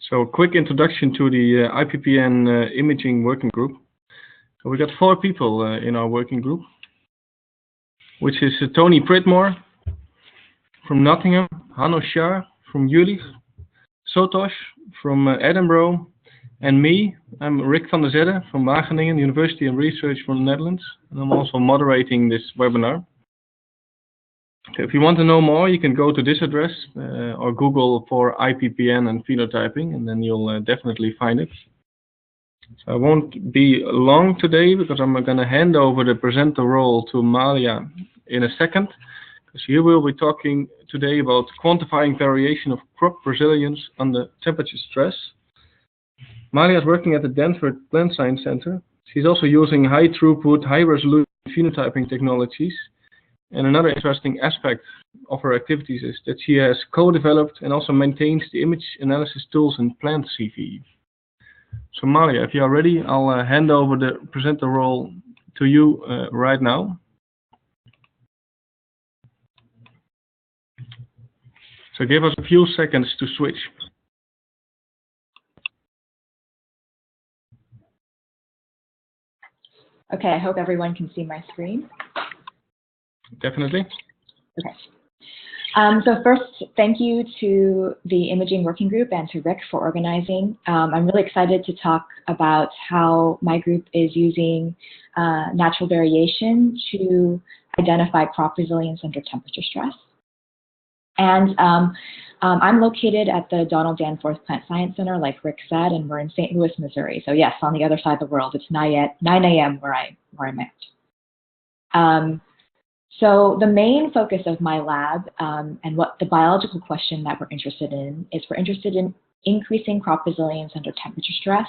So a quick introduction to the IPPN imaging working group. So we got 4 people in our working group, which is Tony Pridmore from Nottingham, Hanno Shah from Jülich, Sotosh from Edinburgh, and me. I'm Rick van der Zedde from Wageningen University and Research from the Netherlands, and I'm also moderating this webinar. So if you want to know more, you can go to this address or Google for IPPN and phenotyping, and then you'll definitely find it. So I won't be long today because I'm going to hand over the presenter role to Malia in a second, because here we'll be talking today about quantifying variation of crop resilience under temperature stress. Malia is working at the Denver Plant Science Center. She's also using high-throughput, high-resolution phenotyping technologies. And another interesting aspect of her activities is that she has co-developed and also maintains the image analysis tools in PlantCV. So Malia, if you are ready, I'll hand over the presenter role to you right now. So give us a few seconds to switch. Okay, I hope everyone can see my screen. Definitely. Okay. So first, thank you to the imaging working group and to Rick for organizing. I'm really excited to talk about how my group is using natural variation to identify crop resilience under temperature stress. And I'm located at the Donald Danforth Plant Science Center, like Rick said, and we're in St. Louis, Missouri. So yes, on the other side of the world. It's 9 a.m. where I'm at. So the main focus of my lab and what the biological question that we're interested in is we're interested in increasing crop resilience under temperature stress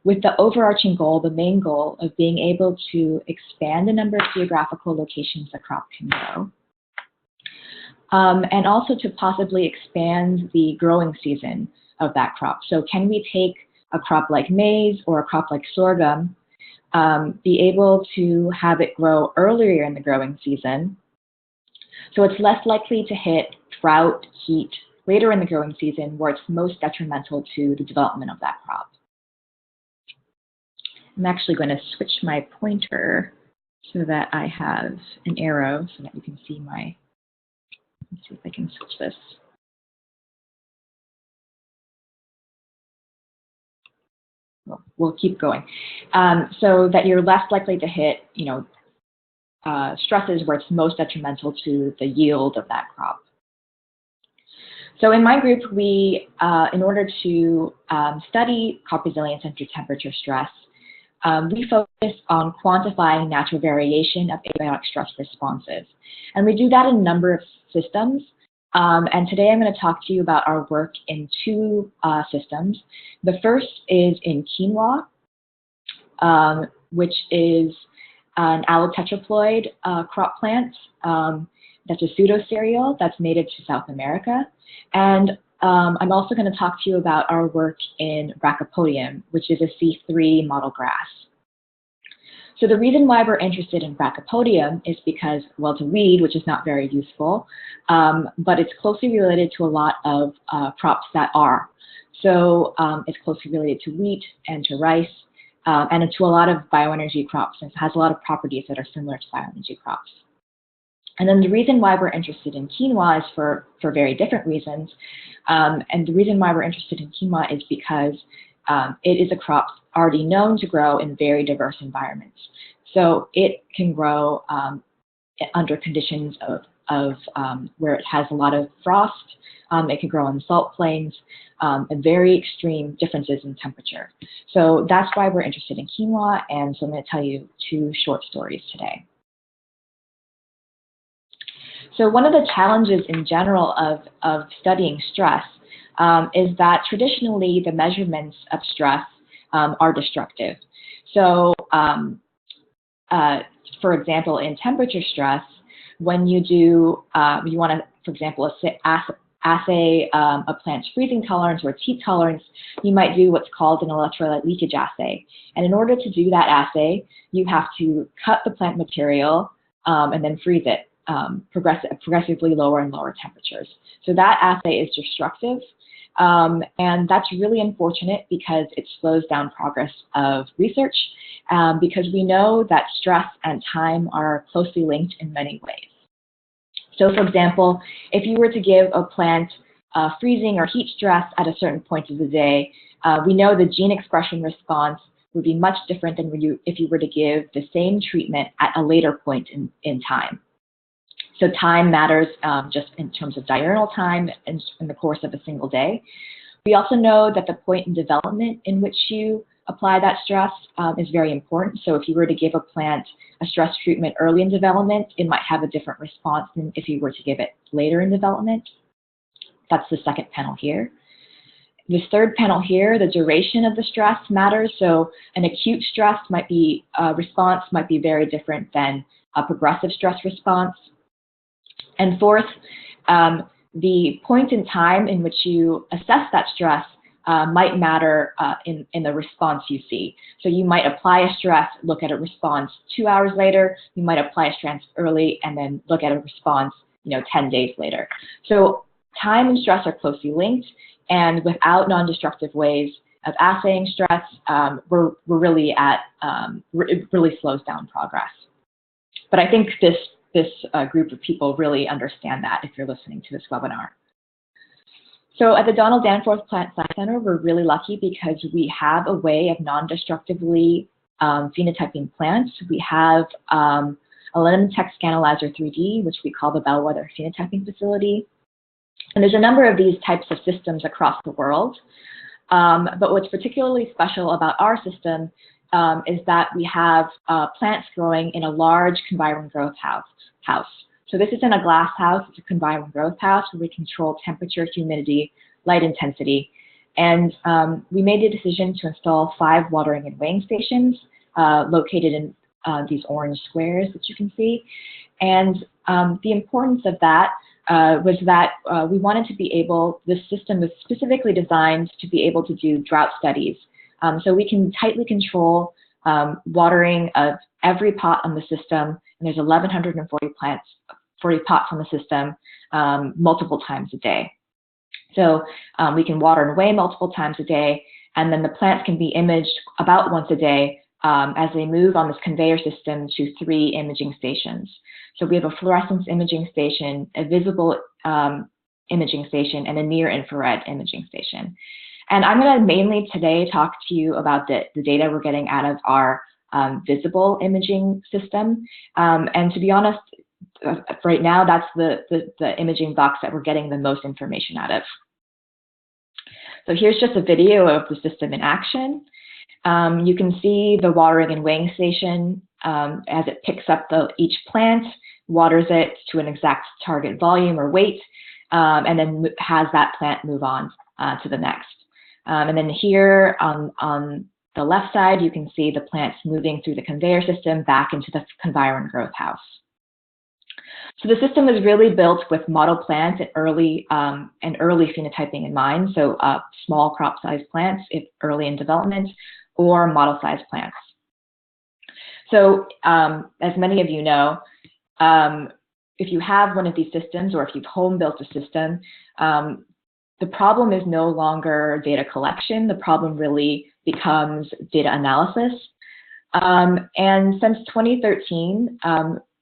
with the overarching goal, the main goal of being able to expand the number of geographical locations the crop can grow. And also to possibly expand the growing season of that crop. So can we take a crop like maize or a crop like sorghum, be able to have it grow earlier in the growing season, so it's less likely to hit drought, heat later in the growing season where it's most detrimental to the development of that crop. I'm actually going to switch my pointer so that I have an arrow so that you can see my, let's see if I can switch this. We'll keep going, so that you're less likely to hit, stresses where it's most detrimental to the yield of that crop. So in my group, we, in order to study crop resilience under temperature stress, we focus on quantifying natural variation of abiotic stress responses. And we do that in a number of systems. And today I'm going to talk to you about our work in 2 systems. The first is in quinoa, which is an allotetraploid crop plant that's a pseudo-cereal that's native to South America. And I'm also going to talk to you about our work in Brachypodium, which is a C3 model grass. So the reason why we're interested in Brachypodium is because, well, it's a weed, which is not very useful, but it's closely related to a lot of crops that are. So it's closely related to wheat and to rice and to a lot of bioenergy crops. It has a lot of properties that are similar to bioenergy crops. And then the reason why we're interested in quinoa is for very different reasons. And the reason why we're interested in quinoa is because it is a crop already known to grow in very diverse environments. So it can grow under conditions of where it has a lot of frost. It can grow in salt plains, and very extreme differences in temperature. So that's why we're interested in quinoa, and so I'm going to tell you 2 short stories today. So one of the challenges in general of studying stress is that traditionally the measurements of stress are destructive. So for example, in temperature stress, when you do, you want to, for example, assay a plant's freezing tolerance or its heat tolerance, you might do what's called an electrolyte leakage assay. And in order to do that assay, you have to cut the plant material and then freeze it. progressively lower and lower temperatures. So that assay is destructive, and that's really unfortunate because it slows down progress of research, because we know that stress and time are closely linked in many ways. So for example, if you were to give a plant freezing or heat stress at a certain point of the day, we know the gene expression response would be much different than if you were to give the same treatment at a later point in time. So time matters just in terms of diurnal time in the course of a single day. We also know that the point in development in which you apply that stress is very important. So if you were to give a plant a stress treatment early in development, it might have a different response than if you were to give it later in development. That's the second panel here. This third panel here, the duration of the stress matters. So an acute stress response might be very different than a progressive stress response. And fourth, the point in time in which you assess that stress might matter in the response you see. So you might apply a stress, look at a response 2 hours later. You might apply a stress early and then look at a response 10 days later. So time and stress are closely linked, and without non-destructive ways of assaying stress, we're really it really slows down progress. But I think this group of people really understand that if you're listening to this webinar. So at the Donald Danforth Plant Science Center, we're really lucky because we have a way of non-destructively phenotyping plants. We have a limb text analyzer 3D, which we call the Bellwether phenotyping facility. And there's a number of these types of systems across the world. But what's particularly special about our system is that we have plants growing in a large conviron growth house. So this isn't a glass house, it's a conviron growth house where we control temperature, humidity, light intensity. And we made the decision to install 5 watering and weighing stations located in these orange squares that you can see. And the importance of that was that we wanted to be able, this system was specifically designed to be able to do drought studies. So we can tightly control watering of every pot on the system, and there's 1,140 pots on the system multiple times a day. So we can water and weigh multiple times a day, and then the plants can be imaged about once a day as they move on this conveyor system to 3 imaging stations. So we have a fluorescence imaging station, a visible imaging station, and a near-infrared imaging station. And I'm going to mainly today talk to you about the data we're getting out of our visible imaging system. And to be honest, right now, that's the imaging box that we're getting the most information out of. So here's just a video of the system in action. You can see the watering and weighing station as it picks up each plant, waters it to an exact target volume or weight, and then has that plant move on to the next. And then here on the left side, you can see the plants moving through the conveyor system back into the conviron growth house. So the system was really built with model plants and early phenotyping in mind, so small crop-sized plants if early in development, or model-sized plants. So as many of you know, if you have one of these systems, or if you've home-built a system, the problem is no longer data collection. The problem really becomes data analysis. And since 2013,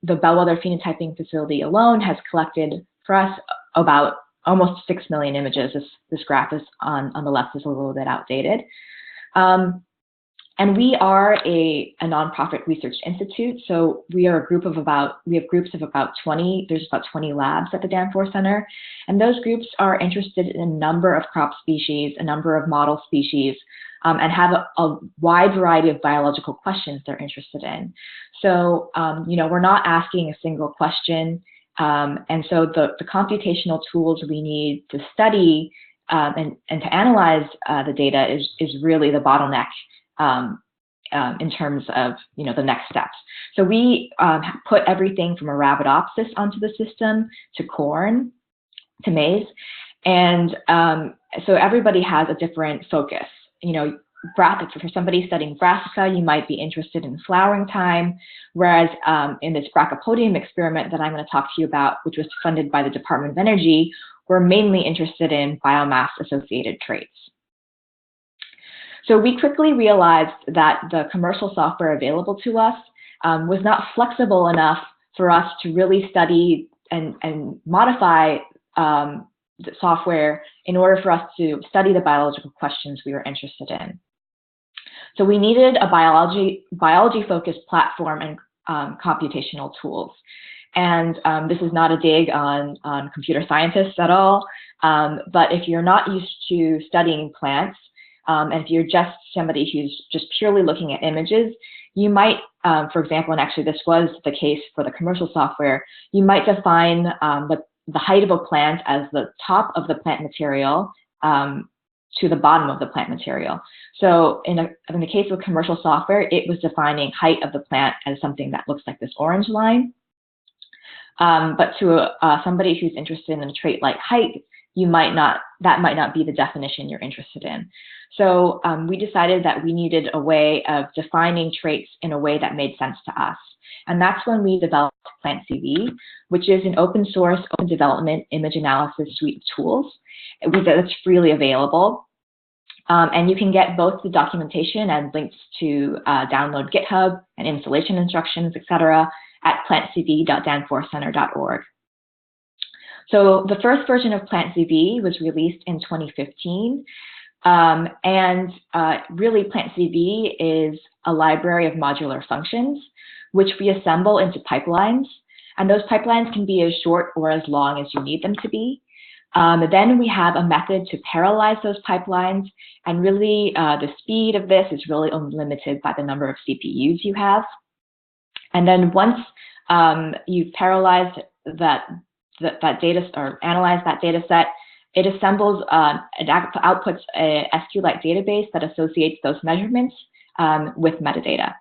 the Bellwether phenotyping facility alone has collected for us about almost 6 million images. This graph is on the left is a little bit outdated. And we are a nonprofit research institute, so we are a group of we have groups of about 20, there's about 20 labs at the Danforth Center, and those groups are interested in a number of crop species, a number of model species, and have a wide variety of biological questions they're interested in. So, we're not asking a single question, and so the computational tools we need to study and to analyze the data is really the bottleneck in terms of the next steps. So we put everything from Arabidopsis onto the system to corn to maize, and so everybody has a different focus. for somebody studying brassica, you might be interested in flowering time, whereas in this Brachypodium experiment that I'm going to talk to you about, which was funded by the Department of Energy, we're mainly interested in biomass-associated traits. So we quickly realized that the commercial software available to us was not flexible enough for us to really study and modify the software in order for us to study the biological questions we were interested in. So we needed a biology-focused platform and computational tools. And this is not a dig on computer scientists at all, but if you're not used to studying plants, and if you're just somebody who's just purely looking at images, you might, for example, and actually this was the case for the commercial software, you might define the height of a plant as the top of the plant material to the bottom of the plant material. So in the case of commercial software, it was defining height of the plant as something that looks like this orange line. But to somebody who's interested in a trait like height, that might not be the definition you're interested in. So we decided that we needed a way of defining traits in a way that made sense to us. And that's when we developed PlantCV, which is an open source, open development image analysis suite of tools that's freely available. And you can get both the documentation and links to download GitHub and installation instructions, etc., at plantcv.danforthcenter.org. So the first version of PlantCV was released in 2015. Really, PlantCV is a library of modular functions, which we assemble into pipelines. And those pipelines can be as short or as long as you need them to be. Then we have a method to parallelize those pipelines. And really, the speed of this is really only limited by the number of CPUs you have. And then once you've parallelized that data or analyzed that data set, it assembles it outputs a SQLite database that associates those measurements with metadata.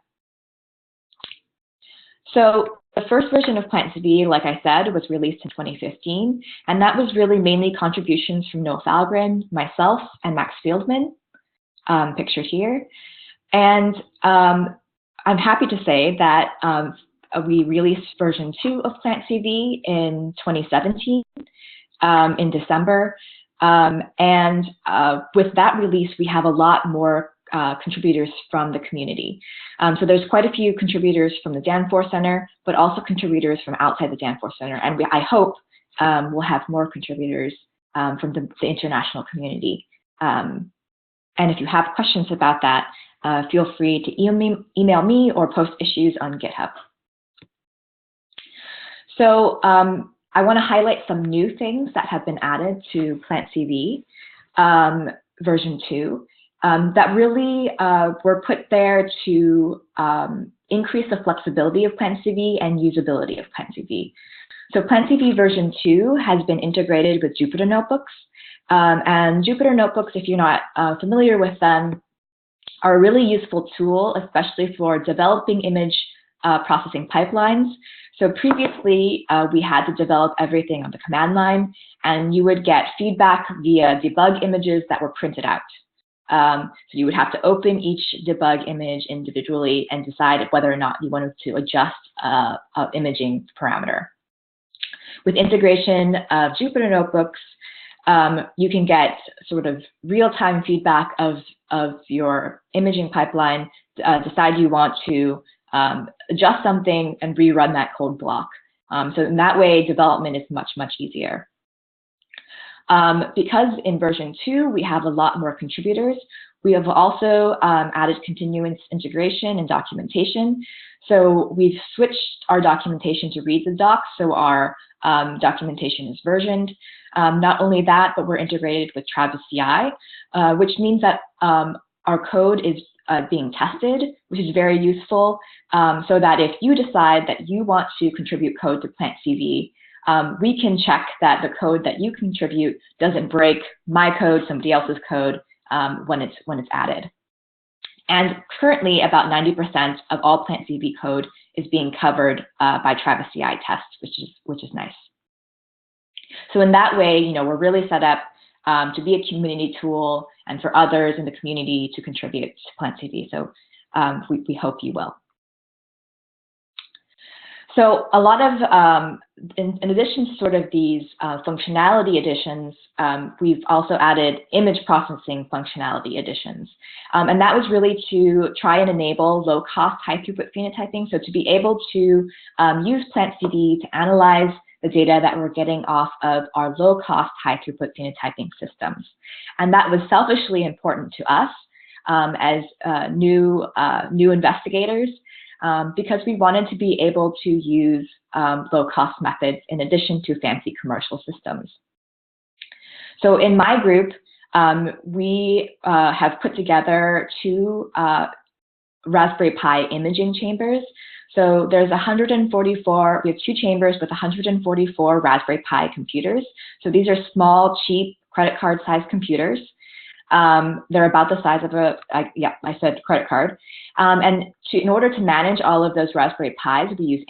So the first version of PlantCV, like I said, was released in 2015, and that was really mainly contributions from Noah Falgren, myself, and Max Fieldman, pictured here. And I'm happy to say that we released version 2 of PlantCV in 2017, in December. With that release, we have a lot more contributors from the community. So there's quite a few contributors from the Danforth Center, but also contributors from outside the Danforth Center. And I hope we'll have more contributors from the international community. And if you have questions about that, feel free to email me or post issues on GitHub. So I want to highlight some new things that have been added to PlantCV version 2 that really were put there to increase the flexibility of PlantCV and usability of PlantCV. So PlantCV version 2 has been integrated with Jupyter Notebooks. And Jupyter Notebooks, if you're not familiar with them, are a really useful tool, especially for developing image processing pipelines. So previously, we had to develop everything on the command line, and you would get feedback via debug images that were printed out. So you would have to open each debug image individually and decide whether or not you wanted to adjust an imaging parameter. With integration of Jupyter Notebooks, you can get sort of real-time feedback of your imaging pipeline, decide you want to adjust something and rerun that code block. So in that way, development is much, much easier. Because in version 2, we have a lot more contributors, we have also added continuous integration and documentation. So we've switched our documentation to read the docs, so our documentation is versioned. Not only that, but we're integrated with Travis CI, which means that our code is being tested, which is very useful, so that if you decide that you want to contribute code to PlantCV, we can check that the code that you contribute doesn't break my code, somebody else's code, when it's added. And currently, about 90% of all PlantCV code is being covered by Travis CI tests, which is nice. So in that way, we're really set up to be a community tool and for others in the community to contribute to PlantCV. So we hope you will. So a lot of, in addition to sort of these functionality additions, we've also added image processing functionality additions. And that was really to try and enable low-cost, high-throughput phenotyping. So to be able to use PlantCV to analyze the data that we're getting off of our low-cost, high-throughput phenotyping systems. And that was selfishly important to us as new investigators, because we wanted to be able to use low-cost methods in addition to fancy commercial systems. So in my group, we have put together 2 Raspberry Pi imaging chambers. So there's 144, we have 2 chambers with 144 Raspberry Pi computers. So these are small, cheap, credit card sized computers. They're about the size of I said credit card. And in order to manage all of those Raspberry Pis, we use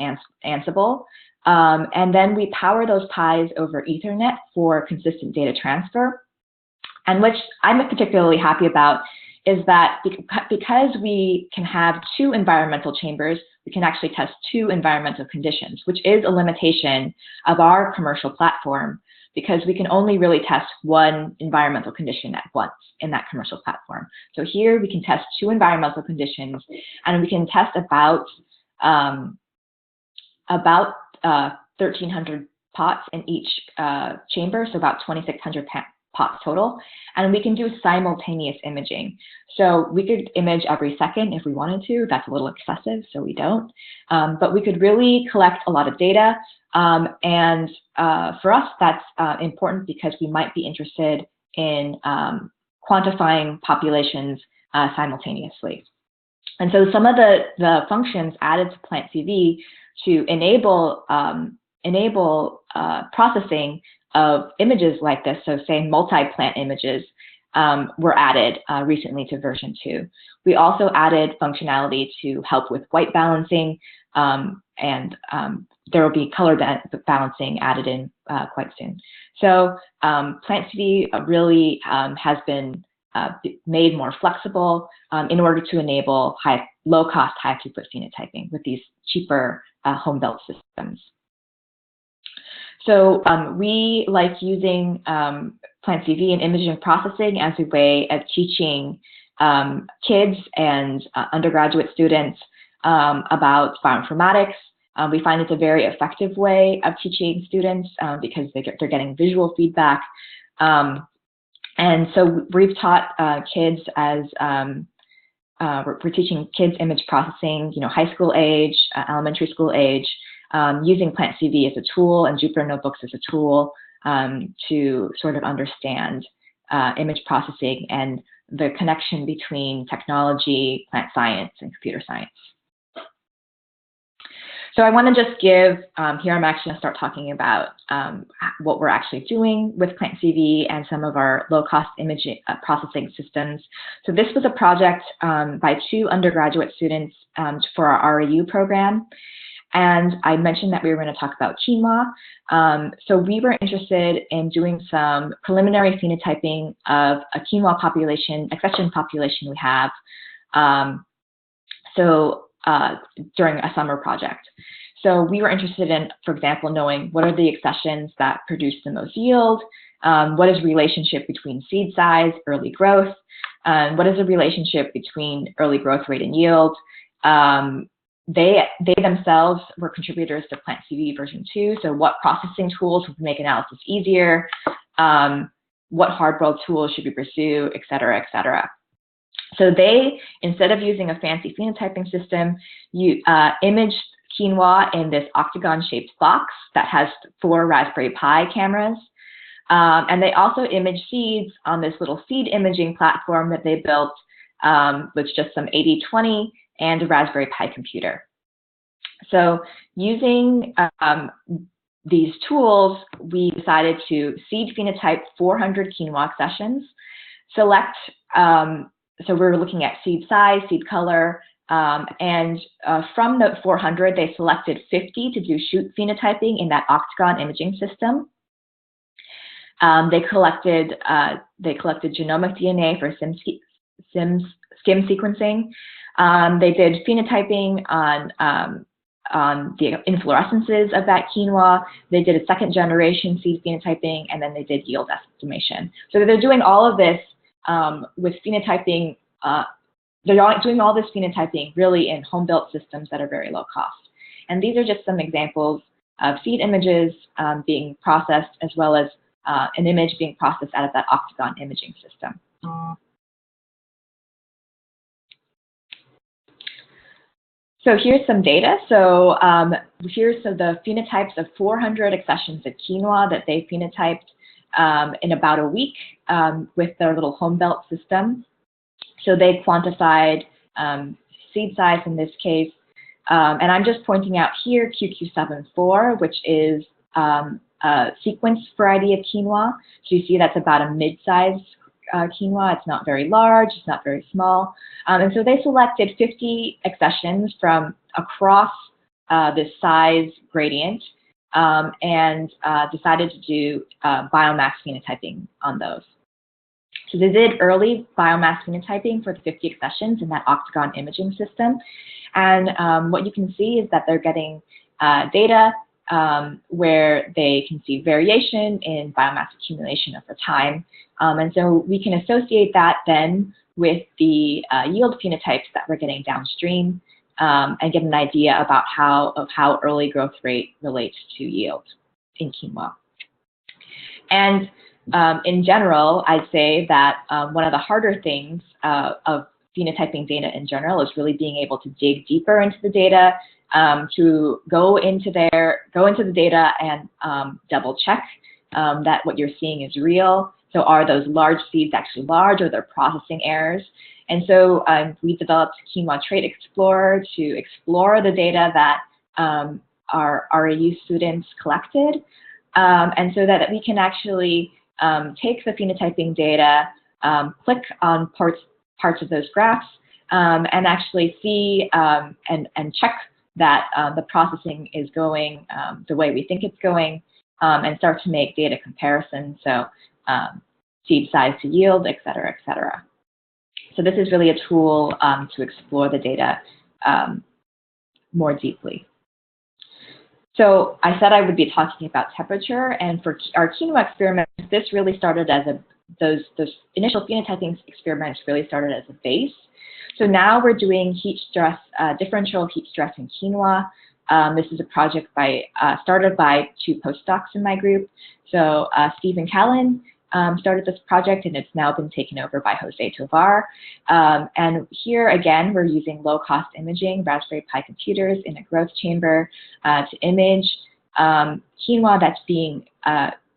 Ansible. And then we power those Pis over Ethernet for consistent data transfer. And which I'm particularly happy about is that because we can have 2 environmental chambers, we can actually test 2 environmental conditions, which is a limitation of our commercial platform, because we can only really test 1 environmental condition at once in that commercial platform. So here we can test 2 environmental conditions, and we can test about 1,300 pots in each chamber, so about 2,600 pots total, and we can do simultaneous imaging. So we could image every second if we wanted to. That's a little excessive, so we don't. But we could really collect a lot of data. And for us, that's important because we might be interested in quantifying populations simultaneously. And so some of the functions added to PlantCV to enable processing of images like this, so say multi-plant images, were added recently to version 2. We also added functionality to help with white balancing, and there will be color balancing added in quite soon. So PlantCV really has been made more flexible in order to enable low-cost, high-throughput phenotyping with these cheaper home-built systems. So we like using PlantCV and imaging processing as a way of teaching kids and undergraduate students about bioinformatics. We find it's a very effective way of teaching students because they're getting visual feedback. And so we've taught kids as we're teaching kids image processing, high school age, elementary school age, using PlantCV as a tool and Jupyter Notebooks as a tool to sort of understand image processing and the connection between technology, plant science, and computer science. So I want to just give, here I'm actually going to start talking about what we're actually doing with PlantCV and some of our low-cost image processing systems. So this was a project by 2 undergraduate students for our RAU program. And I mentioned that we were going to talk about quinoa. So we were interested in doing some preliminary phenotyping of a quinoa population, accession population we have, during a summer project. So we were interested in, for example, knowing what are the accessions that produce the most yield, what is the relationship between seed size, early growth, what is the relationship between early growth rate and yield. They themselves were contributors to PlantCV version 2, so what processing tools would make analysis easier, what hard-boiled tools should we pursue, et cetera, et cetera. So they, instead of using a fancy phenotyping system, imaged quinoa in this octagon-shaped box that has 4 Raspberry Pi cameras. And they also imaged seeds on this little seed imaging platform that they built with just some 80/20 and a Raspberry Pi computer. So using these tools, we decided to seed phenotype 400 quinoa accessions, select, so we were looking at seed size, seed color, and from the 400, they selected 50 to do shoot phenotyping in that octagon imaging system. They collected genomic DNA for skim sequencing. They did phenotyping on the inflorescences of that quinoa. They did a second generation seed phenotyping, and then they did yield estimation. So they're doing all of this with phenotyping. They're doing all this phenotyping really in home-built systems that are very low cost. And these are just some examples of seed images being processed, as well as an image being processed out of that octagon imaging system. So here's some data. So here's the phenotypes of 400 accessions of quinoa that they phenotyped in about a week with their little home-built system. So they quantified seed size in this case. And I'm just pointing out here QQ74, which is a sequence variety of quinoa. So you see that's about a mid-sized quinoa. It's not very large, it's not very small. And so they selected 50 accessions from across this size gradient and decided to do biomass phenotyping on those. So they did early biomass phenotyping for the 50 accessions in that octagon imaging system. And what you can see is that they're getting data where they can see variation in biomass accumulation over time. And so we can associate that then with the yield phenotypes that we're getting downstream and get an idea about how early growth rate relates to yield in quinoa. And in general, I'd say that one of the harder things of phenotyping data in general is really being able to dig deeper into the data, to go into the data and double check that what you're seeing is real. So are those large seeds actually large, or they're processing errors? And so we developed Quinoa Trait Explorer to explore the data that our RAU students collected, and so that we can actually take the phenotyping data, click on parts of those graphs, and actually see and check that the processing is going the way we think it's going, and start to make data comparisons. So seed size to yield, et cetera, et cetera. So this is really a tool to explore the data more deeply. So I said I would be talking about temperature, and for our quinoa experiment, this really started as those initial phenotyping experiments really started as a base. So now we're doing heat stress, differential heat stress in quinoa. This is a project started by 2 postdocs in my group. So Stephen Callan started this project, and it's now been taken over by Jose Tovar. And here again, we're using low-cost imaging, Raspberry Pi computers in a growth chamber to image quinoa that's being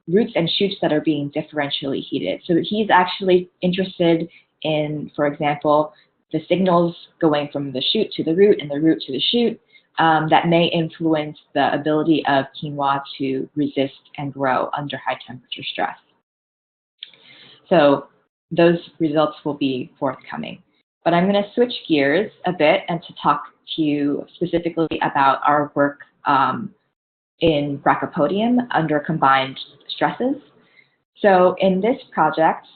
roots and shoots that are being differentially heated. So he's actually interested in, for example, the signals going from the shoot to the root and the root to the shoot that may influence the ability of quinoa to resist and grow under high temperature stress. So those results will be forthcoming. But I'm going to switch gears a bit and to talk to you specifically about our work in Brachypodium under combined stresses. So in this project,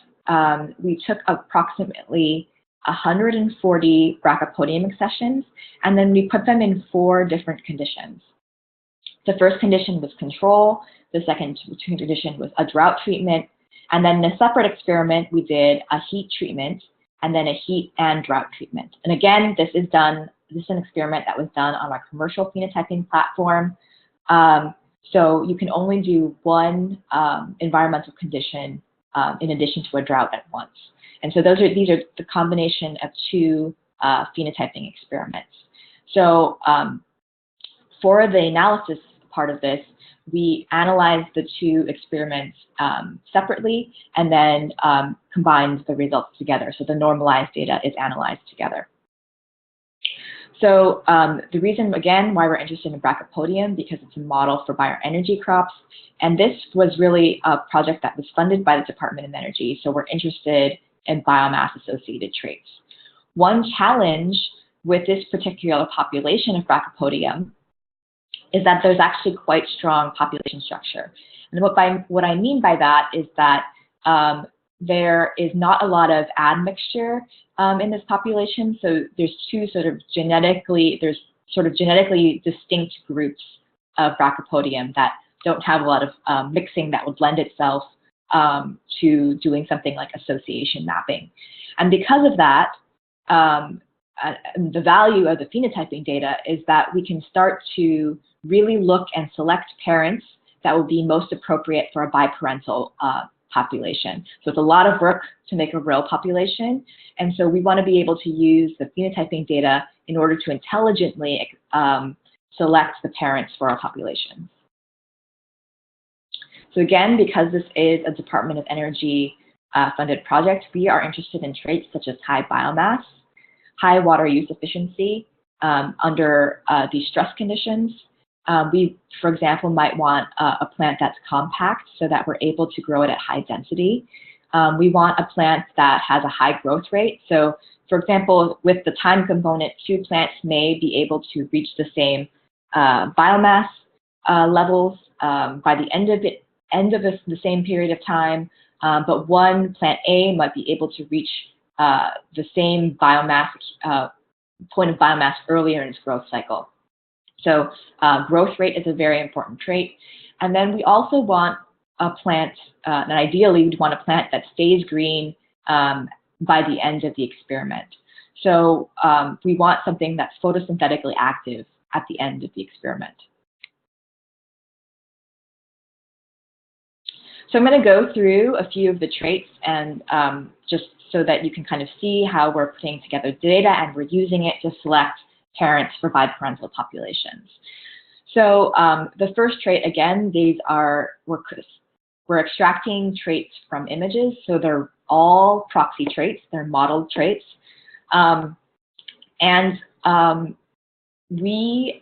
we took approximately 140 Brachypodium accessions, and then we put them in 4 different conditions. The first condition was control, the second condition was a drought treatment, and then in a separate experiment, we did a heat treatment and then a heat and drought treatment. And again, this is an experiment that was done on our commercial phenotyping platform. So you can only do one environmental condition in addition to a drought at once. And so these are the combination of 2 phenotyping experiments. So for the analysis part of this, we analyzed the 2 experiments separately and then combined the results together. So the normalized data is analyzed together. So the reason, again, why we're interested in Brachypodium, because it's a model for bioenergy crops. And this was really a project that was funded by the Department of Energy. So we're interested in biomass-associated traits. One challenge with this particular population of Brachypodium is that there's actually quite strong population structure. And what I mean by that is that there is not a lot of admixture in this population. So there's genetically distinct groups of Brachypodium that don't have a lot of mixing that would lend itself to doing something like association mapping. And because of that, the value of the phenotyping data is that we can start to really look and select parents that will be most appropriate for a biparental population. So it's a lot of work to make a real population. And so we want to be able to use the phenotyping data in order to intelligently select the parents for our population. So again, because this is a Department of Energy funded project, we are interested in traits such as high biomass, high water use efficiency under these stress conditions. We, for example, might want a plant that's compact so that we're able to grow it at high density. We want a plant that has a high growth rate. So, for example, with the time component, 2 plants may be able to reach the same biomass levels by the end of the same period of time, but one plant A might be able to reach the same biomass point of biomass earlier in its growth cycle. So growth rate is a very important trait. And then we also want a plant, and ideally we'd want a plant that stays green by the end of the experiment. So we want something that's photosynthetically active at the end of the experiment. So I'm going to go through a few of the traits and just so that you can kind of see how we're putting together data and we're using it to select parents for biparental populations. So the first trait, again, we're extracting traits from images. So they're all proxy traits, they're modeled traits. We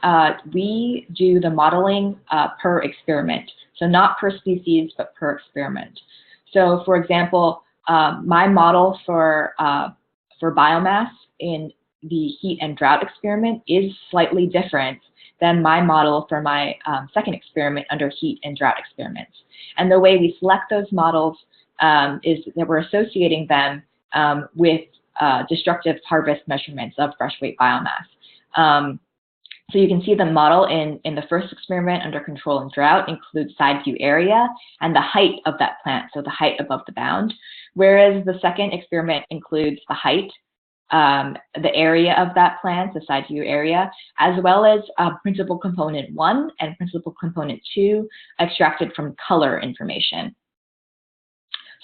do the modeling per experiment. So not per species, but per experiment. So for example, my model for biomass in the heat and drought experiment is slightly different than my model for my second experiment under heat and drought experiments. And the way we select those models is that we're associating them with destructive harvest measurements of fresh weight biomass. So you can see the model in the first experiment under control and drought includes side view area and the height of that plant, so the height above the bound, whereas the second experiment includes the height, the area of that plant, the side view area, as well as principal component 1 and principal component 2 extracted from color information.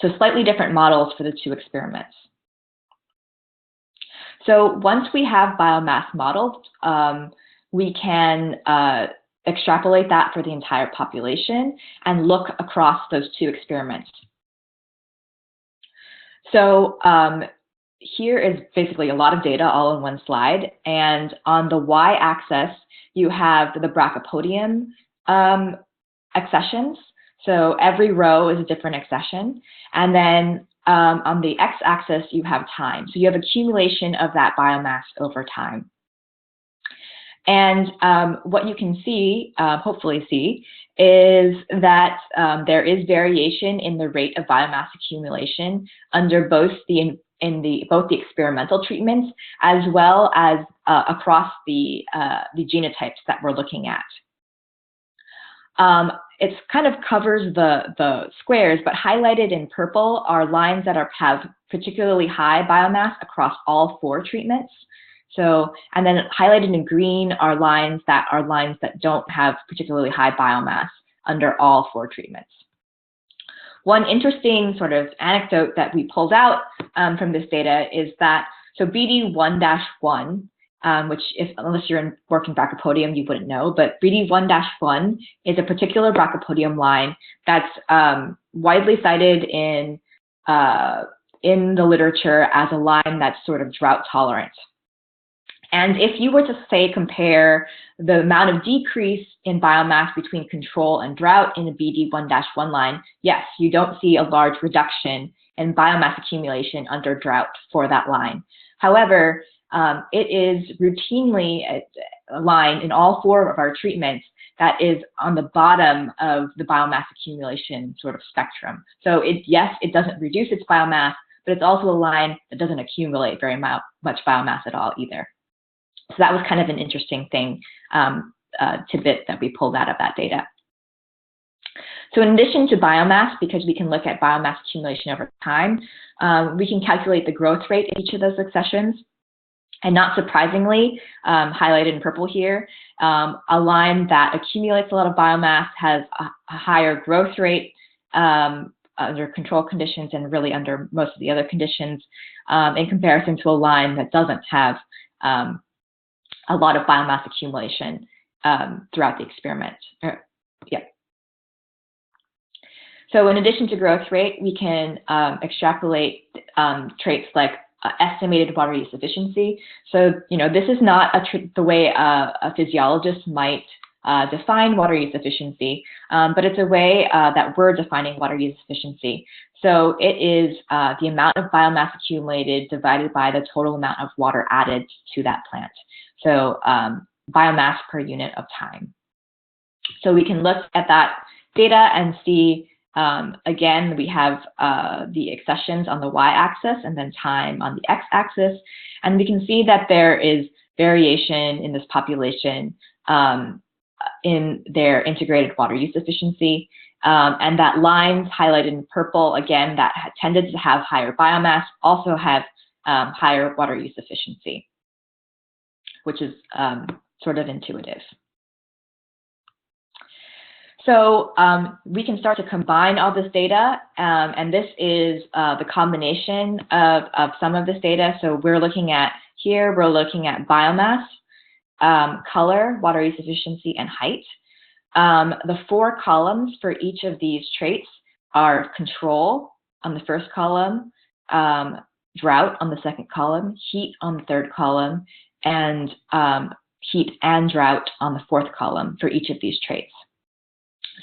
So slightly different models for the 2 experiments. So once we have biomass modeled, we can extrapolate that for the entire population and look across those 2 experiments. So here is basically a lot of data all in one slide. And on the y-axis, you have the Brachypodium accessions. So every row is a different accession. And then on the x-axis, you have time. So you have accumulation of that biomass over time. And what you can see, hopefully see, is that there is variation in the rate of biomass accumulation under both the experimental treatments as well as across the genotypes that we're looking at. It kind of covers the squares, but highlighted in purple are lines that have particularly high biomass across all 4 treatments. So, and then highlighted in green are lines that don't have particularly high biomass under all 4 treatments. One interesting sort of anecdote that we pulled out from this data is that, so BD1-1, which unless you're working Brachypodium, you wouldn't know, but BD1-1 is a particular Brachypodium line that's widely cited in the literature as a line that's sort of drought tolerant. And if you were to, say, compare the amount of decrease in biomass between control and drought in the BD1-1 line, yes, you don't see a large reduction in biomass accumulation under drought for that line. However, it is routinely a line in all 4 of our treatments that is on the bottom of the biomass accumulation sort of spectrum. So yes, it doesn't reduce its biomass, but it's also a line that doesn't accumulate very much biomass at all either. So that was kind of an interesting thing, tidbit that we pulled out of that data. So in addition to biomass, because we can look at biomass accumulation over time, we can calculate the growth rate in each of those accessions. And not surprisingly, highlighted in purple here, a line that accumulates a lot of biomass has a higher growth rate under control conditions and really under most of the other conditions in comparison to a line that doesn't have a lot of biomass accumulation throughout the experiment. So in addition to growth rate, we can extrapolate traits like estimated water use efficiency. So, this is not the way a physiologist might define water use efficiency, but it's a way that we're defining water use efficiency. So it is the amount of biomass accumulated divided by the total amount of water added to that plant. So biomass per unit of time. So we can look at that data and see, again, we have the accessions on the y-axis and then time on the x-axis. And we can see that there is variation in this population in their integrated water use efficiency. And that lines highlighted in purple, again, that tended to have higher biomass, also have higher water use efficiency, which is sort of intuitive. So we can start to combine all this data, and this is the combination of some of this data. So we're looking at biomass, color, water use efficiency, and height. The 4 columns for each of these traits are control on the first column, drought on the second column, heat on the third column, and heat and drought on the fourth column for each of these traits.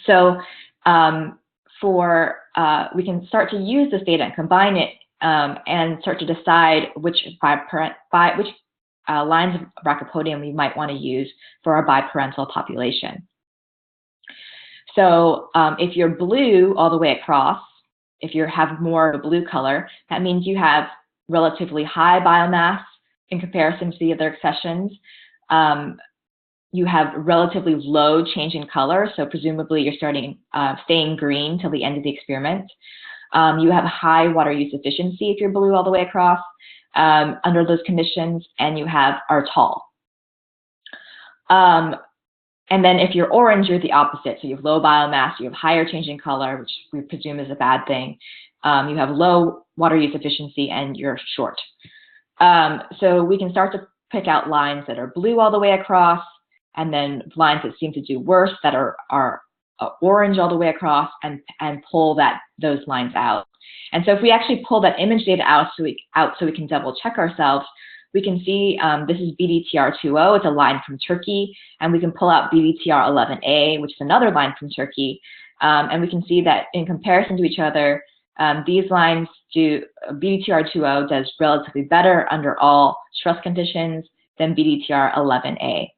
So we can start to use this data and combine it and start to decide which lines of Brachypodium we might want to use for our biparental population. So if you're blue all the way across, if you have more of a blue color, that means you have relatively high biomass in comparison to the other accessions. You have relatively low change in color, so presumably you're staying green till the end of the experiment. You have high water use efficiency if you're blue all the way across under those conditions, and you are tall. And then if you're orange, you're the opposite. So you have low biomass, you have higher change in color, which we presume is a bad thing. You have low water use efficiency, and you're short. So we can start to pick out lines that are blue all the way across, and then lines that seem to do worse that are orange all the way across, and pull those lines out. And so if we actually pull that image data out so we can double check ourselves, we can see this is BDTR20, it's a line from Turkey, and we can pull out BDTR11A, which is another line from Turkey, and we can see that in comparison to each other, these lines BDTR20 does relatively better under all stress conditions than BDTR11A.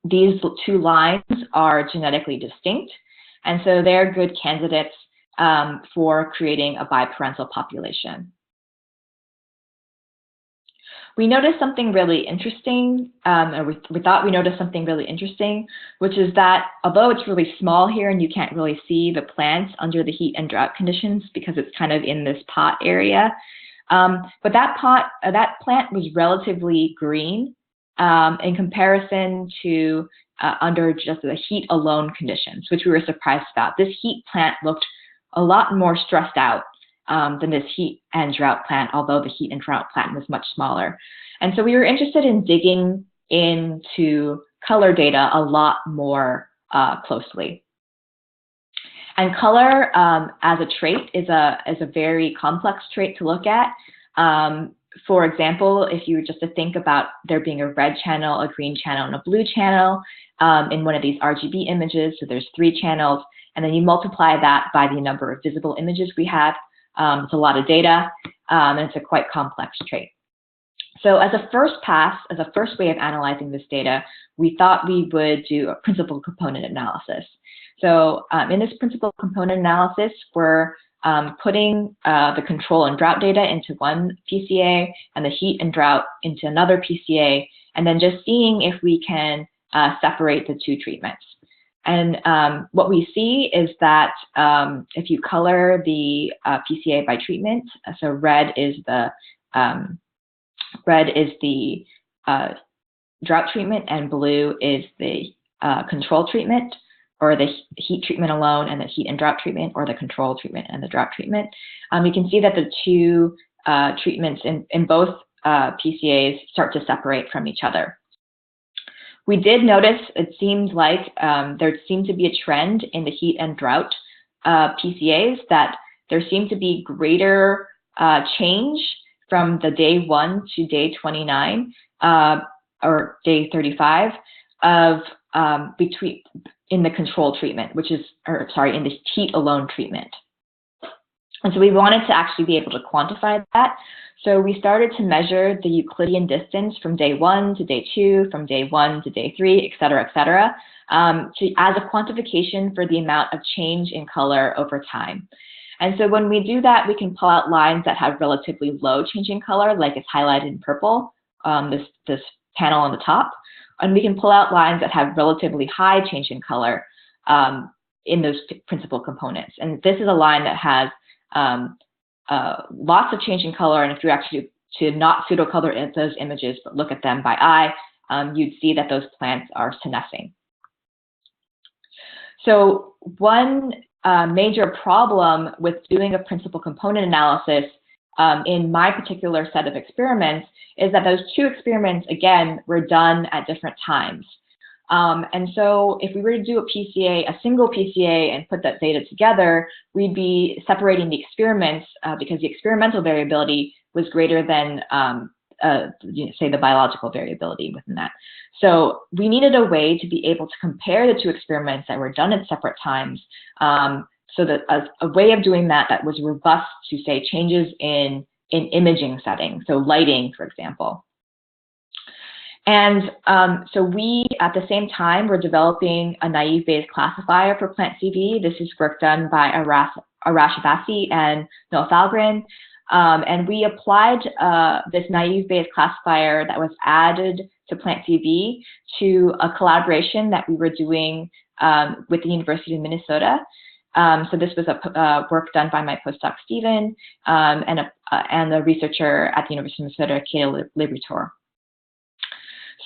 These 2 lines are genetically distinct, and so they're good candidates for creating a biparental population. We noticed something really interesting, or we thought we noticed something really interesting, which is that although it's really small here and you can't really see the plants under the heat and drought conditions because it's kind of in this pot area, but that plant was relatively green in comparison to under just the heat alone conditions, which we were surprised about. This heat plant looked a lot more stressed out than this heat and drought plant, although the heat and drought plant was much smaller. And so we were interested in digging into color data a lot more closely. And color as a trait is a very complex trait to look at. For example, if you were just to think about there being a red channel, a green channel, and a blue channel in one of these RGB images, so there's 3 channels, and then you multiply that by the number of visible images we have. It's a lot of data, and it's a quite complex trait. So as a first pass, as a first way of analyzing this data, we thought we would do a principal component analysis. So in this principal component analysis, we're putting the control and drought data into one PCA and the heat and drought into another PCA, and then just seeing if we can separate the two treatments. And what we see is that if you color the PCA by treatment, so red is the drought treatment and blue is the control treatment, or the heat treatment alone and the heat and drought treatment, or the control treatment and the drought treatment. You can see that the two treatments in both PCAs start to separate from each other. We did notice it seemed like there seemed to be a trend in the heat and drought PCAs, that there seemed to be greater change from the day 1 to day 29 or day 35 of in the control treatment, which is, or sorry, in the heat alone treatment. And so we wanted to actually be able to quantify that. So we started to measure the Euclidean distance from day 1 to day 2, from day 1 to day 3, et cetera, as a quantification for the amount of change in color over time. And so when we do that, we can pull out lines that have relatively low change in color, like it's highlighted in purple, this panel on the top. And we can pull out lines that have relatively high change in color in those principal components. And this is a line that has lots of change in color, and if you actually to not pseudo-color those images but look at them by eye, you'd see that those plants are senescing. So one major problem with doing a principal component analysis in my particular set of experiments is that those two experiments, again, were done at different times. And so if we were to do a single PCA and put that data together, we'd be separating the experiments because the experimental variability was greater than, say, the biological variability within that. So we needed a way to be able to compare the two experiments that were done at separate times, so that a way of doing that that was robust to, say, changes in imaging settings, so lighting, for example. And so we, at the same time, were developing a naive Bayes classifier for PlantCV. This is work done by Arash Abbasi and Noah Falgren. And we applied this naive Bayes classifier that was added to PlantCV to a collaboration that we were doing with the University of Minnesota. So this was a work done by my postdoc, Stephen, and a researcher at the University of Minnesota, Kate Liberatore.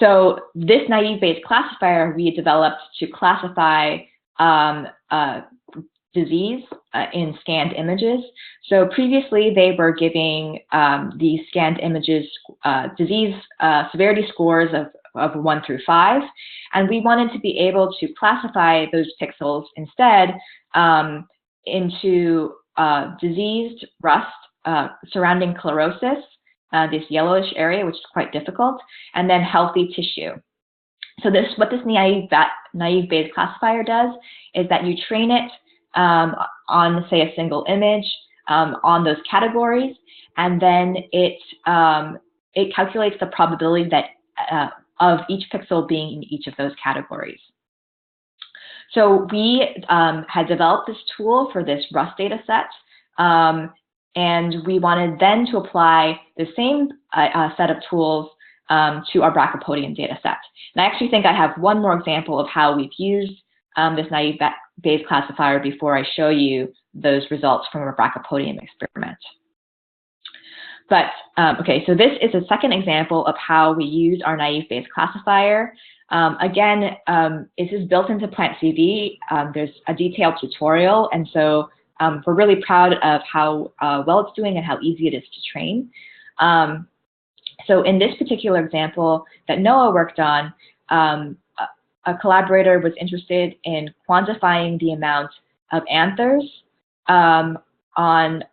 So this naive Bayes classifier we developed to classify disease in scanned images. So previously they were giving these scanned images disease severity scores of 1 through 5, and we wanted to be able to classify those pixels instead into diseased rust surrounding chlorosis, this yellowish area, which is quite difficult, and then healthy tissue. So what this naive Bayes classifier does is that you train it on, say, a single image on those categories, and then it calculates the probability that of each pixel being in each of those categories. So we had developed this tool for this rust data set, and we wanted then to apply the same set of tools to our Brachypodium data set. And I actually think I have one more example of how we've used this naive Bayes classifier before I show you those results from our Brachypodium experiment. But, okay, so this is a second example of how we use our naive Bayes classifier. Again, this is built into PlantCV. There's a detailed tutorial, and so we're really proud of how well it's doing and how easy it is to train. So in this particular example that Noah worked on, a collaborator was interested in quantifying the amount of anthers on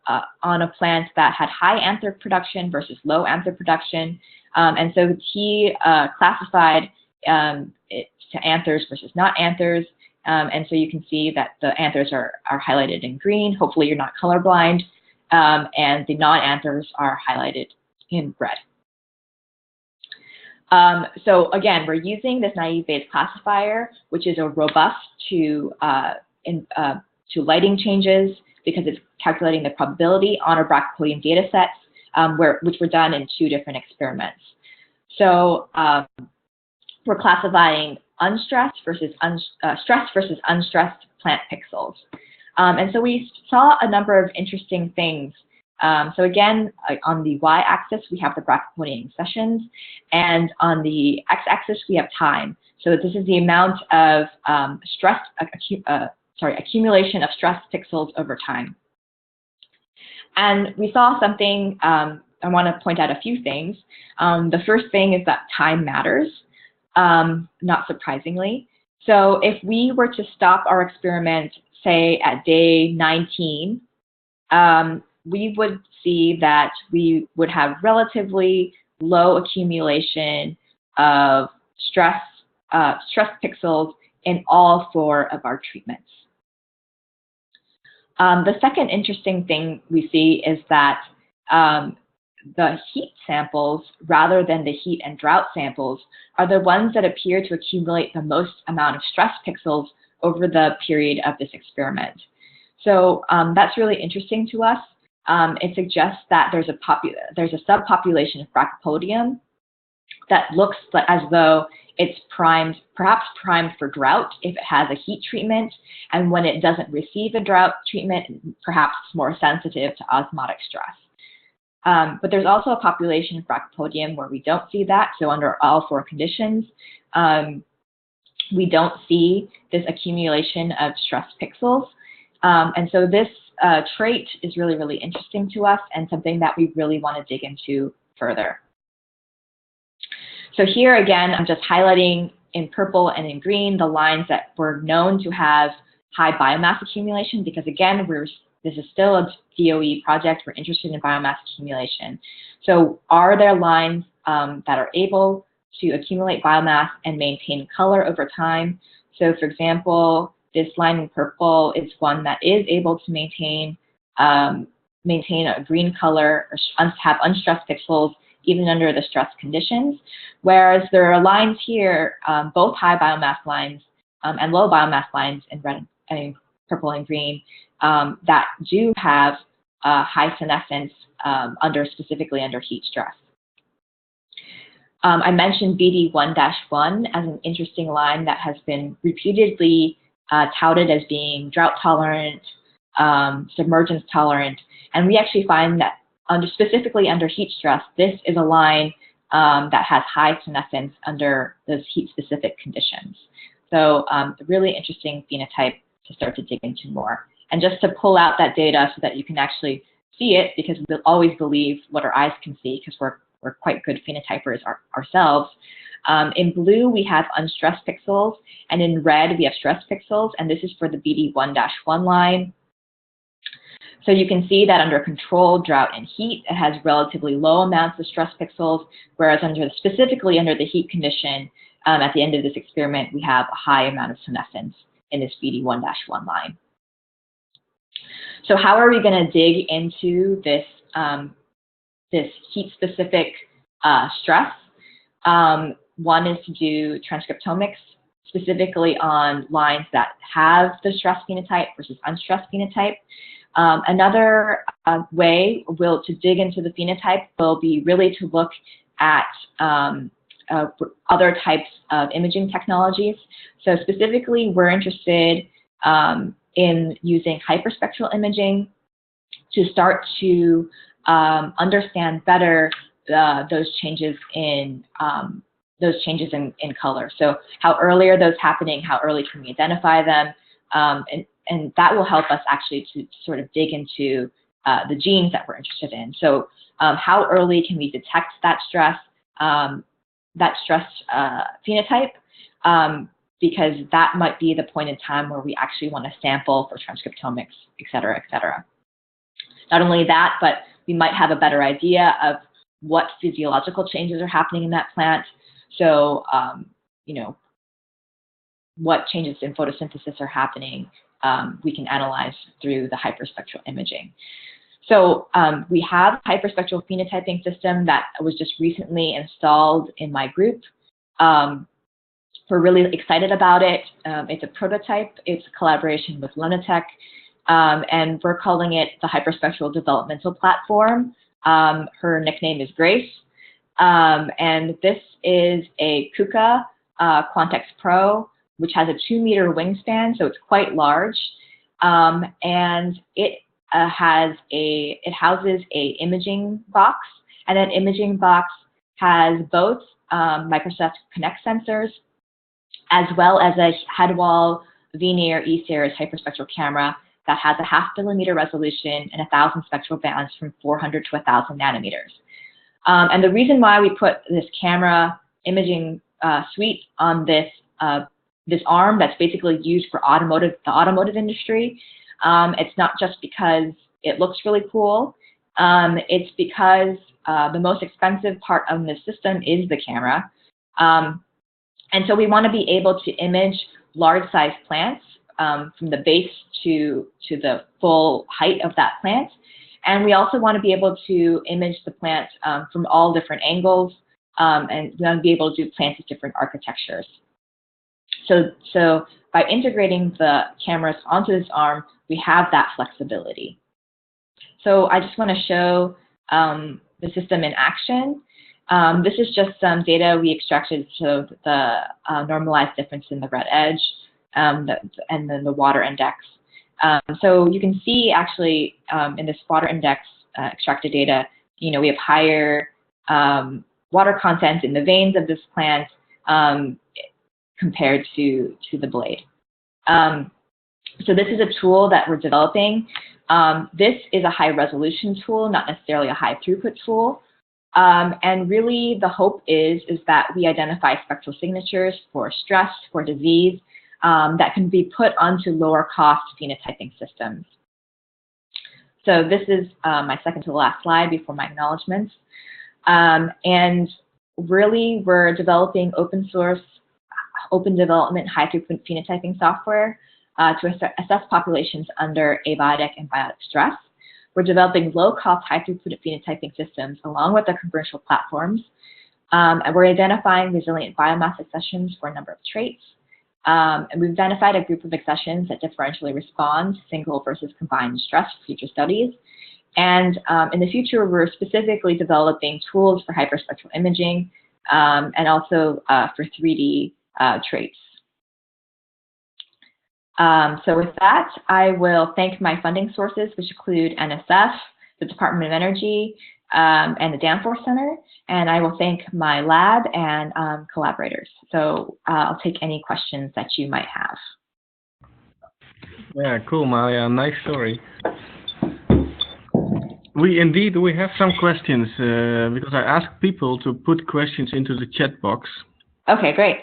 a plant that had high anther production versus low anther production. And so he classified it to anthers versus not anthers. And so you can see that the anthers are highlighted in green. Hopefully you're not colorblind. And the non-anthers are highlighted in red. So again, we're using this naive Bayes classifier, which is a robust to lighting changes because it's calculating the probability on our Brachypodium data sets, which were done in 2 different experiments. So we're classifying stressed versus unstressed plant pixels. And so we saw a number of interesting things. So again, on the y-axis, we have the Brachypodium accessions, and on the x-axis, we have time. So this is the amount of accumulation of stressed pixels over time. And we saw something, I want to point out a few things. The first thing is that time matters, not surprisingly. So if we were to stop our experiment, say at day 19, we would see that we would have relatively low accumulation of stress pixels in all 4 of our treatments. The second interesting thing we see is that the heat samples, rather than the heat and drought samples, are the ones that appear to accumulate the most amount of stress pixels over the period of this experiment. So that's really interesting to us. It suggests that there's a subpopulation of Brachypodium that looks as though it's perhaps primed for drought if it has a heat treatment, and when it doesn't receive a drought treatment, perhaps it's more sensitive to osmotic stress. But there's also a population of Brachypodium where we don't see that. So under all 4 conditions, we don't see this accumulation of stress pixels. And so this trait is really, really interesting to us and something that we really want to dig into further. So here again, I'm just highlighting in purple and in green the lines that were known to have high biomass accumulation, because again, this is still a DOE project. We're interested in biomass accumulation. So are there lines that are able to accumulate biomass and maintain color over time? So for example, this line in purple is one that is able to maintain a green color or have unstressed pixels even under the stress conditions, whereas there are lines here, both high biomass lines and low biomass lines in red and purple and green, that do have high senescence specifically under heat stress. I mentioned BD1-1 as an interesting line that has been repeatedly touted as being drought tolerant, submergence tolerant, and we actually find that specifically under heat stress, this is a line that has high senescence under those heat-specific conditions. So a really interesting phenotype to start to dig into more. And just to pull out that data so that you can actually see it, because we'll always believe what our eyes can see because we're quite good phenotypers ourselves. In blue, we have unstressed pixels, and in red, we have stressed pixels, and this is for the BD1-1 line. So you can see that under controlled drought and heat, it has relatively low amounts of stress pixels, whereas specifically under the heat condition, at the end of this experiment, we have a high amount of senescence in this BD1-1 line. So how are we going to dig into this, this heat-specific stress? One is to do transcriptomics, specifically on lines that have the stress phenotype versus unstressed phenotype. Another way to dig into the phenotype will be really to look at other types of imaging technologies. So specifically, we're interested in using hyperspectral imaging to start to understand better those changes in color. So how early are those happening? How early can we identify them? And that will help us actually to sort of dig into the genes that we're interested in. So how early can we detect that stress phenotype? Because that might be the point in time where we actually want to sample for transcriptomics, et cetera, et cetera. Not only that, but we might have a better idea of what physiological changes are happening in that plant. So, you know, what changes in photosynthesis are happening, we can analyze through the hyperspectral imaging. So we have a hyperspectral phenotyping system that was just recently installed in my group. We're really excited about it. It's a prototype. It's a collaboration with Lunatech, and we're calling it the Hyperspectral Developmental Platform. Her nickname is Grace, and this is a KUKA Quantex Pro, which has a 2-meter wingspan, so it's quite large, and it houses a imaging box, and that imaging box has both Microsoft Kinect sensors, as well as a head-wall V-Near E-Series hyperspectral camera that has a 0.5 millimeter resolution and 1,000 spectral bands from 400 to 1,000 nanometers. And the reason why we put this camera imaging suite on this arm that's basically used for the automotive industry, it's not just because it looks really cool. It's because the most expensive part of the system is the camera. And so we want to be able to image large-sized plants from the base to the full height of that plant. And we also want to be able to image the plant from all different angles, and we want to be able to do plants with different architectures. So by integrating the cameras onto this arm, we have that flexibility. So I just want to show the system in action. This is just some data we extracted to show the normalized difference in the red edge and then the water index. So you can see actually in this water index extracted data, we have higher water content in the veins of this plant compared to the blade. So this is a tool that we're developing. This is a high resolution tool, not necessarily a high throughput tool. And really the hope is that we identify spectral signatures for stress, for disease, that can be put onto lower cost phenotyping systems. So this is my second to the last slide before my acknowledgements. And really we're developing open source, open development, high throughput phenotyping software to assess populations under abiotic and biotic stress. We're developing low-cost, high-throughput phenotyping systems along with the commercial platforms. And we're identifying resilient biomass accessions for a number of traits. And we've identified a group of accessions that differentially respond to single versus combined stress for future studies. And in the future, we're specifically developing tools for hyperspectral imaging and also for 3D traits. So with that, I will thank my funding sources, which include NSF, the Department of Energy, and the Danforth Center, and I will thank my lab and collaborators. So I'll take any questions that you might have. Yeah, cool, Malia. Nice story. We have some questions because I asked people to put questions into the chat box. Okay, great.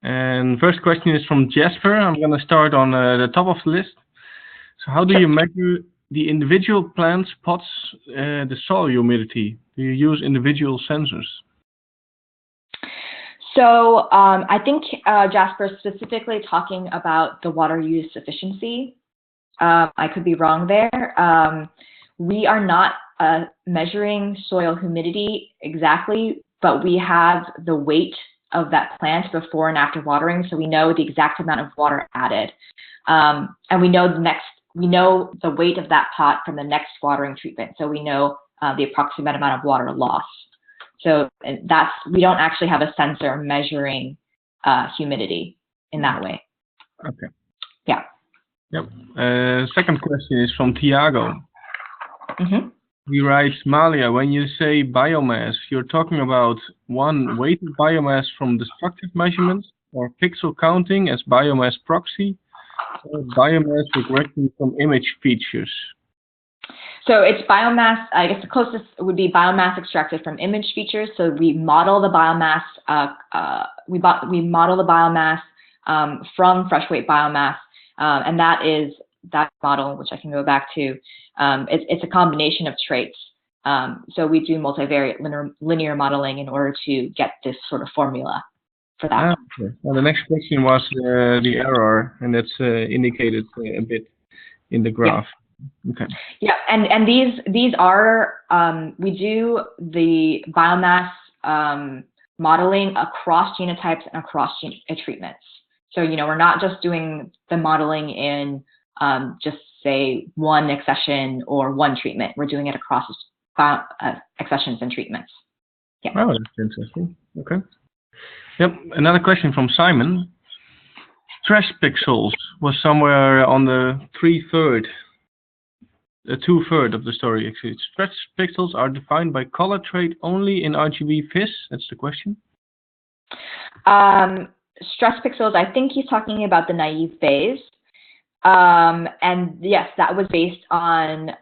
And first question is from Jasper. I'm going to start on the top of the list. So how do you measure the individual plant pots, the soil humidity? Do you use individual sensors? So I think Jasper is specifically talking about the water use efficiency. I could be wrong there. We are not measuring soil humidity exactly, but we have the weight of that plant before and after watering, so we know the exact amount of water added, and we know the weight of that pot from the next watering treatment, so we know the approximate amount of water lost. So we don't actually have a sensor measuring humidity in that way. Okay. Yeah. Yep. Second question is from Tiago. Mm-hmm. He writes, Malia, when you say biomass, you're talking about one weighted biomass from destructive measurements, or pixel counting as biomass proxy, or biomass regression from image features? So it's biomass, I guess the closest would be biomass extracted from image features. So we model the biomass, we model the biomass from fresh weight biomass, and that model, which I can go back to, it's a combination of traits. So we do multivariate linear modeling in order to get this sort of formula for that. Okay. Well, the next question was the error, and that's indicated a bit in the graph. Okay. Yeah, and these are we do the biomass modeling across genotypes and across treatments. So we're not just doing the modeling in just say one accession or one treatment. We're doing it across accessions and treatments. Yeah. Oh, that's interesting. Okay. Yep. Another question from Simon. Stress pixels was somewhere on the 2/3 of the story. Actually, stress pixels are defined by color trait only in RGB FIS. That's the question. Stress pixels. I think he's talking about the naive phase. And yes, that was based on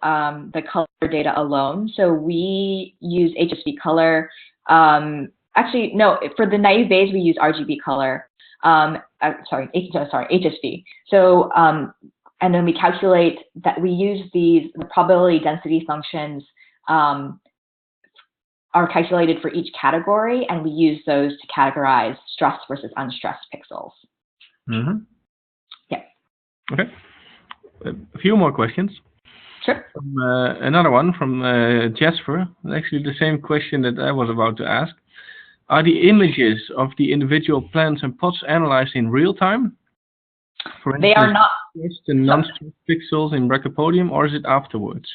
the color data alone. So we use HSV color. Actually, no, for the naive phase, we use RGB color. Sorry, HSV. So, and then we calculate that we use the probability density functions are calculated for each category, and we use those to categorize stressed versus unstressed pixels. Mm-hmm. Yeah. Okay. A few more questions. Sure. Another one from Jasper. Actually, the same question that I was about to ask. Are the images of the individual plants and pots analyzed in real time? For instance, they are not. The non-stressed pixels in Brachypodium, or is it afterwards?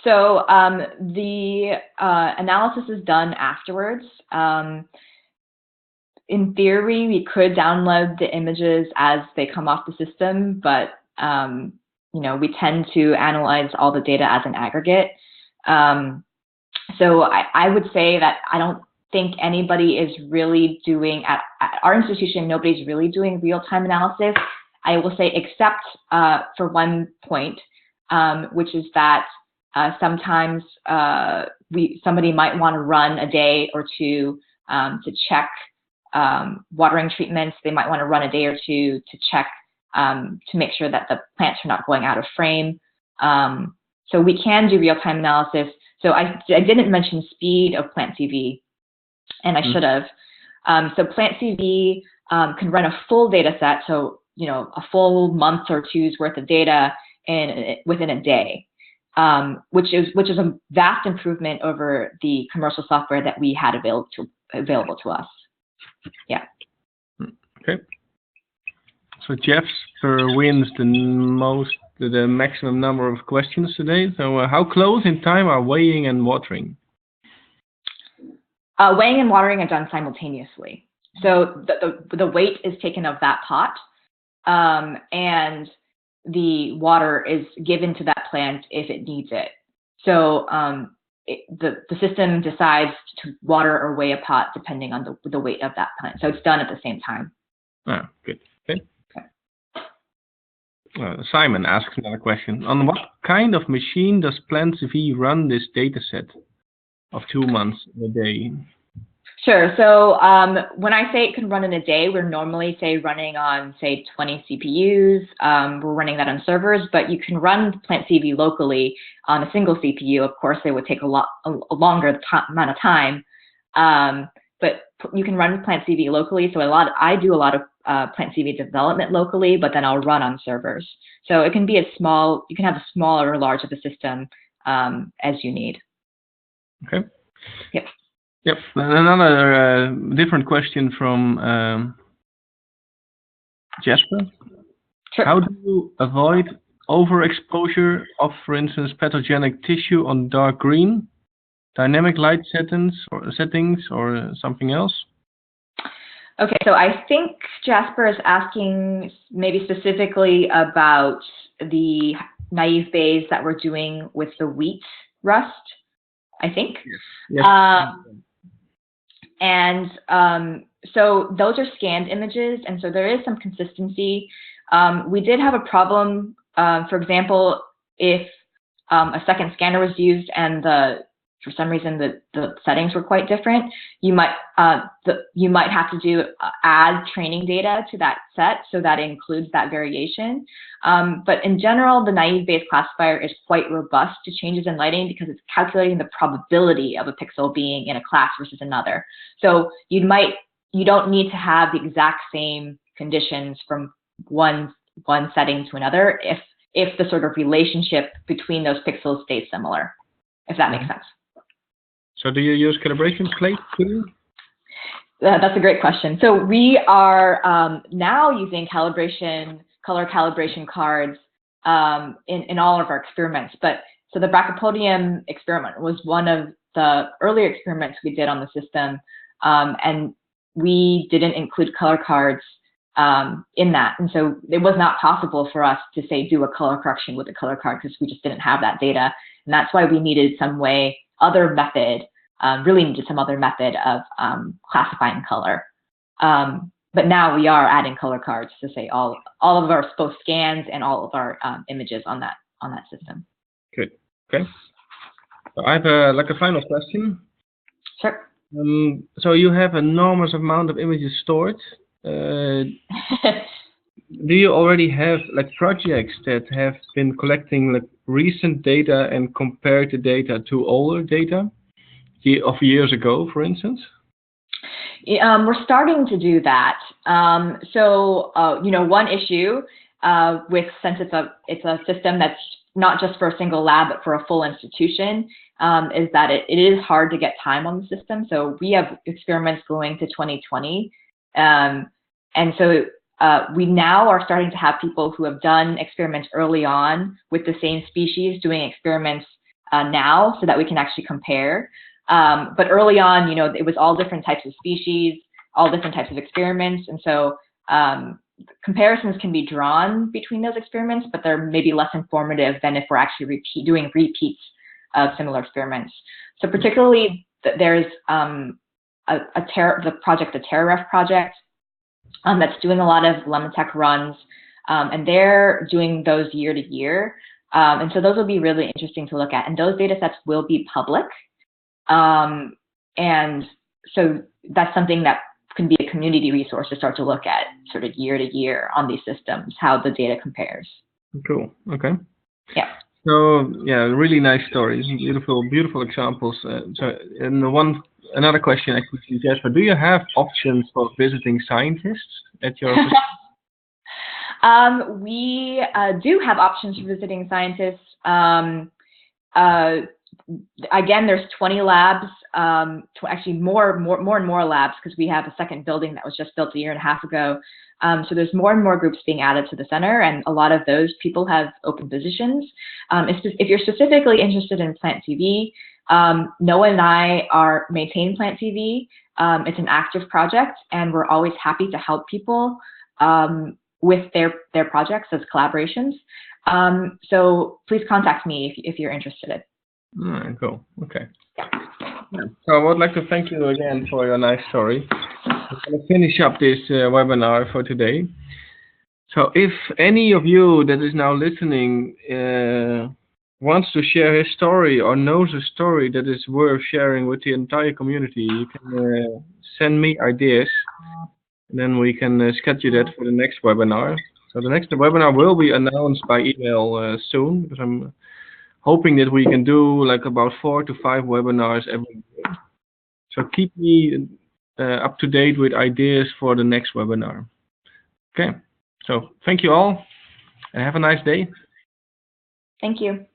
So the analysis is done afterwards. In theory, we could download the images as they come off the system, but we tend to analyze all the data as an aggregate. So I would say that I don't think anybody is really doing, at our institution, nobody's really doing real-time analysis. I will say except for one point, which is that sometimes somebody might want to run a day or two to check watering treatments. They might want to run a day or two to check to make sure that the plants are not going out of frame. So we can do real-time analysis. So I didn't mention speed of PlantCV, and I should have. So PlantCV can run a full data set, so a full month or two's worth of data within a day, which is a vast improvement over the commercial software that we had available to us. Yeah. Okay. So Jasper wins the maximum number of questions today. So how close in time are weighing and watering? Weighing and watering are done simultaneously. So the weight is taken of that pot, and the water is given to that plant if it needs it. So the system decides to water or weigh a pot depending on the weight of that plant. So it's done at the same time. Ah, good. Okay. Simon asks another question. On what kind of machine does PlantCV run this data set of 2 months a day? Sure. So when I say it can run in a day, we're normally running on 20 CPUs. We're running that on servers, but you can run PlantCV locally on a single CPU. Of course, it would take a longer amount of time, but you can run PlantCV locally. So I do a lot of PlantCV development locally, but then I'll run on servers. So it can be you can have a small or large of a system as you need. Okay. Yep. Yep. Another different question from Jasper. Sure. How do you avoid overexposure of, for instance, pathogenic tissue on dark green, dynamic light settings or something else? Okay, so I think Jasper is asking maybe specifically about the naive phase that we're doing with the wheat rust, I think. Yes. So those are scanned images, and so there is some consistency. We did have a problem, for example, if a second scanner was used and for some reason the settings were quite different, you might have to add training data to that set, so that includes that variation. But in general, the naive Bayes classifier is quite robust to changes in lighting because it's calculating the probability of a pixel being in a class versus another. So you don't need to have the exact same conditions from one setting to another. If if the sort of relationship between those pixels stays similar, if that makes sense. So do you use calibration plates too? That's a great question. So we are now using color calibration cards in all of our experiments. But so the Brachypodium experiment was one of the earlier experiments we did on the system, and we didn't include color cards in that. And so it was not possible for us to say do a color correction with a color card because we just didn't have that data. And that's why we needed some way, other method, really needed some other method of classifying color. But now we are adding color cards to say all of our both scans and all of our images on that system. Good. Okay. So I have a final question. Sure. So you have an enormous amount of images stored. Do you already have like projects that have been collecting like recent data and compared the data to older data of years ago, for instance? We're starting to do that. One issue since it's a system that's not just for a single lab, but for a full institution, is that it is hard to get time on the system. So we have experiments going to 2020. And so we now are starting to have people who have done experiments early on with the same species doing experiments now so that we can actually compare. But early on, it was all different types of species, all different types of experiments. And so comparisons can be drawn between those experiments, but they're maybe less informative than if we're actually doing repeats of similar experiments. So particularly, there's the project, the TerraRef project, that's doing a lot of LemonTech runs, and they're doing those year to year. And so those will be really interesting to look at. And those data sets will be public. And so that's something that can be a community resource to start to look at sort of year to year on these systems, how the data compares. Cool. Okay. Yeah. So yeah, really nice stories, beautiful examples. Another question I could suggest, but do you have options for visiting scientists at your We do have options for visiting scientists. Again, there's 20 labs, actually more and more labs, because we have a second building that was just built a year and a half ago. So there's more and more groups being added to the center, and a lot of those people have open positions. If you're specifically interested in PlantCV, Noah and I maintain PlantCV. It's an active project, and we're always happy to help people with their projects as collaborations. So please contact me if you're interested. Cool. Okay. Yeah. So I would like to thank you again for your nice story. I'm going to finish up this webinar for today. So if any of you that is now listening wants to share his story or knows a story that is worth sharing with the entire community, you can send me ideas, and then we can schedule that for the next webinar. So the next webinar will be announced by email soon, because I'm hoping that we can do like about 4 to 5 webinars every year. So keep me up to date with ideas for the next webinar. Okay, so thank you all and have a nice day. Thank you.